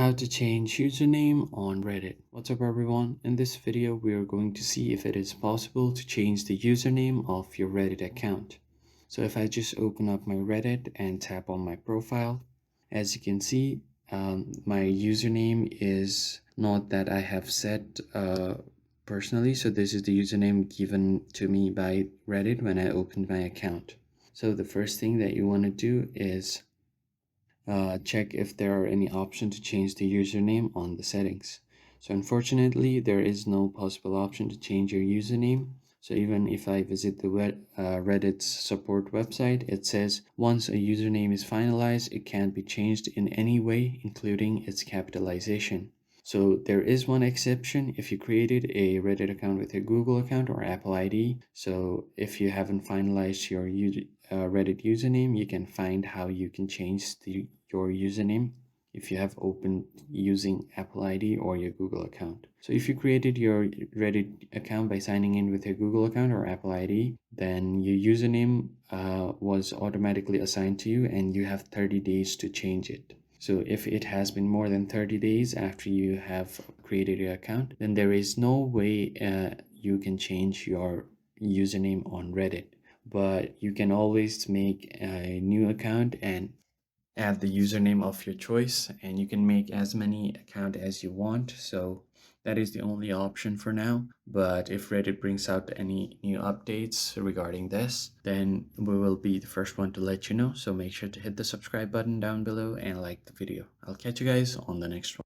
How to change username on Reddit. What's up everyone? In this video we are going to see if it is possible to change the username of your Reddit account. So if I just open up my Reddit and tap on my profile, as you can see, my username is not that I have set personally. So this is the username given to me by Reddit when I opened my account. So the first thing that you want to do is check if there are any option to change the username on the settings. So unfortunately, there is no possible option to change your username. So even if I visit the Reddit's support website, it says once a username is finalized, it can't be changed in any way, including its capitalization. So there is one exception if you created a Reddit account with a Google account or Apple ID. So if you haven't finalized your Reddit username, you can find how you can change your username if you have opened using Apple ID or your Google account. So if you created your Reddit account by signing in with your Google account or Apple ID, then your username was automatically assigned to you and you have 30 days to change it. So if it has been more than 30 days after you have created your account, then there is no way you can change your username on Reddit. But you can always make a new account and add the username of your choice, and you can make as many accounts as you want. So that is the only option for now. But if Reddit brings out any new updates regarding this, then we will be the first one to let you know. So make sure to hit the subscribe button down below and like the video. I'll catch you guys on the next one.